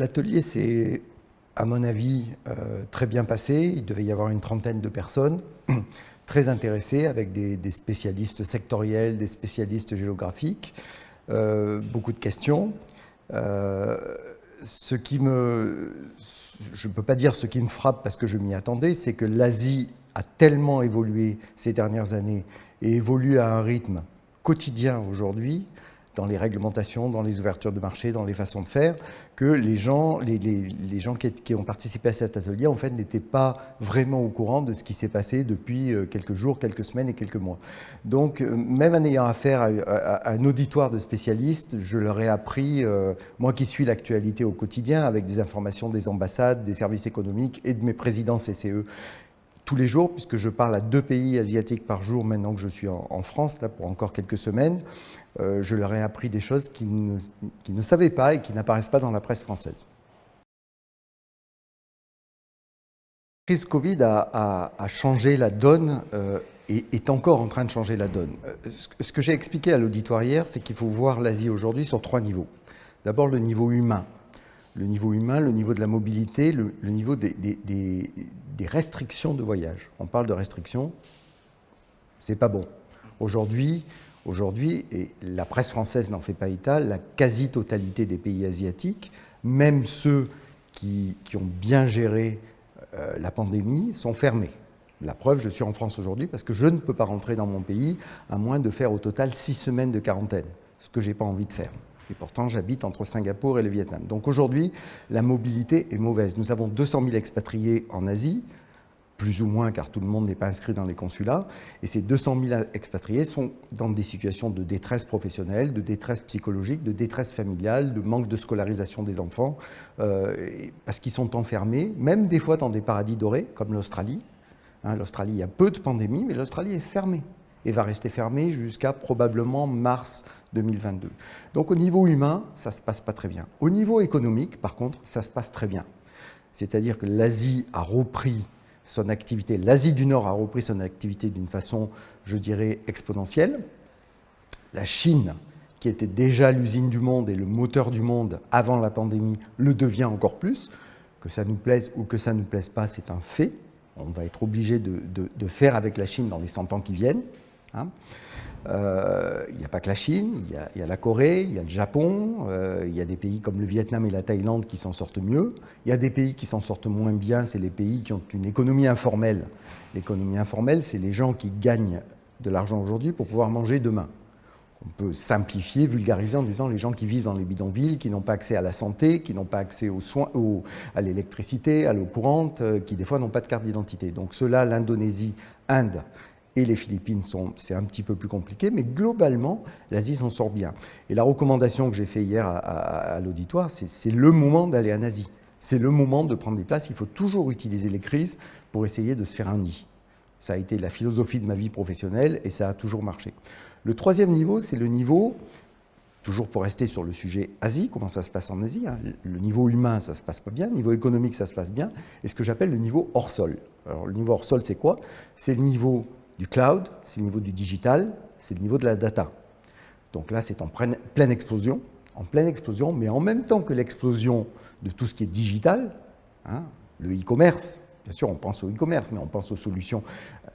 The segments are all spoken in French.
L'atelier s'est, à mon avis, très bien passé. Il devait y avoir une trentaine de personnes très intéressées, avec des spécialistes sectoriels, des spécialistes géographiques, beaucoup de questions. Je ne peux pas dire ce qui me frappe parce que je m'y attendais, c'est que l'Asie a tellement évolué ces dernières années et évolue à un rythme quotidien aujourd'hui, dans les réglementations, dans les ouvertures de marché, dans les façons de faire, que les gens qui ont participé à cet atelier, en fait, n'étaient pas vraiment au courant de ce qui s'est passé depuis quelques jours, quelques semaines et quelques mois. Donc, même en ayant affaire à un auditoire de spécialistes, je leur ai appris, moi qui suis l'actualité au quotidien, avec des informations des ambassades, des services économiques et de mes présidents CCE, tous les jours, puisque je parle à 2 pays asiatiques par jour maintenant que je suis en France, là, pour encore quelques semaines, je leur ai appris des choses qu'ils ne savaient pas et qui n'apparaissent pas dans la presse française. La crise Covid a changé la donne et est encore en train de changer la donne. Ce que j'ai expliqué à l'auditoire hier, c'est qu'il faut voir l'Asie aujourd'hui sur 3 niveaux. D'abord, le niveau humain. Le niveau humain, le niveau de la mobilité, le niveau des restrictions de voyage. On parle de restrictions, c'est pas bon. Aujourd'hui, et la presse française n'en fait pas état, la quasi-totalité des pays asiatiques, même ceux qui ont bien géré la pandémie, sont fermés. La preuve, je suis en France aujourd'hui parce que je ne peux pas rentrer dans mon pays à moins de faire au total 6 semaines de quarantaine, ce que je n'ai pas envie de faire. Et pourtant, j'habite entre Singapour et le Vietnam. Donc aujourd'hui, la mobilité est mauvaise. Nous avons 200 000 expatriés en Asie, plus ou moins, car tout le monde n'est pas inscrit dans les consulats. Et ces 200 000 expatriés sont dans des situations de détresse professionnelle, de détresse psychologique, de détresse familiale, de manque de scolarisation des enfants, parce qu'ils sont enfermés, même des fois dans des paradis dorés, comme l'Australie. L'Australie, il y a peu de pandémies, mais l'Australie est fermée et va rester fermée jusqu'à probablement mars 2022. Donc au niveau humain, ça ne se passe pas très bien. Au niveau économique, par contre, ça se passe très bien. C'est-à-dire que l'Asie a repris son activité, l'Asie du Nord a repris son activité d'une façon, je dirais, exponentielle. La Chine, qui était déjà l'usine du monde et le moteur du monde avant la pandémie, le devient encore plus. Que ça nous plaise ou que ça ne nous plaise pas, c'est un fait. On va être obligé de faire avec la Chine dans les 100 ans qui viennent. Il n'y a pas que la Chine, il y a la Corée, il y a le Japon, il y a des pays comme le Vietnam et la Thaïlande qui s'en sortent mieux. Il y a des pays qui s'en sortent moins bien, c'est les pays qui ont une économie informelle. L'économie informelle, c'est les gens qui gagnent de l'argent aujourd'hui pour pouvoir manger demain. On peut simplifier, vulgariser en disant les gens qui vivent dans les bidonvilles, qui n'ont pas accès à la santé, qui n'ont pas accès aux soins, à l'électricité, à l'eau courante, qui des fois n'ont pas de carte d'identité. Donc ceux-là, l'Indonésie, Inde et les Philippines, c'est un petit peu plus compliqué, mais globalement, l'Asie s'en sort bien. Et la recommandation que j'ai faite hier à l'auditoire, c'est le moment d'aller en Asie. C'est le moment de prendre des places. Il faut toujours utiliser les crises pour essayer de se faire un nid. Ça a été la philosophie de ma vie professionnelle et ça a toujours marché. Le troisième niveau, c'est le niveau, toujours pour rester sur le sujet Asie, comment ça se passe en Asie, le niveau humain, ça ne se passe pas bien, le niveau économique, ça se passe bien, et ce que j'appelle le niveau hors sol. Alors le niveau hors sol, c'est quoi? C'est le niveau du cloud, c'est le niveau du digital, c'est le niveau de la data. Donc là, c'est en pleine explosion, mais en même temps que l'explosion de tout ce qui est digital, le e-commerce. Bien sûr, on pense au e-commerce, mais on pense aux solutions,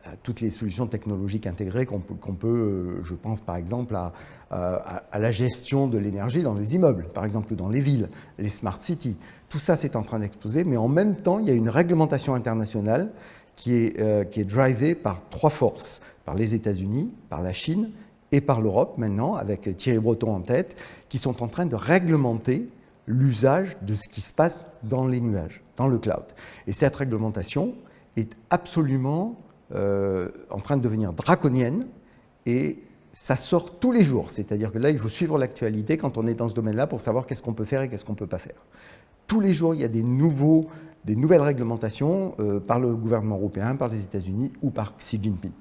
à toutes les solutions technologiques intégrées qu'on peut, je pense par exemple à la gestion de l'énergie dans les immeubles, par exemple dans les villes, les smart cities. Tout ça, c'est en train d'exploser, mais en même temps, il y a une réglementation internationale qui est drivée par 3 forces, par les États-Unis, par la Chine et par l'Europe maintenant, avec Thierry Breton en tête, qui sont en train de réglementer l'usage de ce qui se passe dans les nuages, dans le cloud. Et cette réglementation est absolument en train de devenir draconienne et ça sort tous les jours. C'est-à-dire que là, il faut suivre l'actualité quand on est dans ce domaine-là pour savoir qu'est-ce qu'on peut faire et qu'est-ce qu'on ne peut pas faire. Tous les jours, il y a des nouvelles réglementations par le gouvernement européen, par les États-Unis ou par Xi Jinping.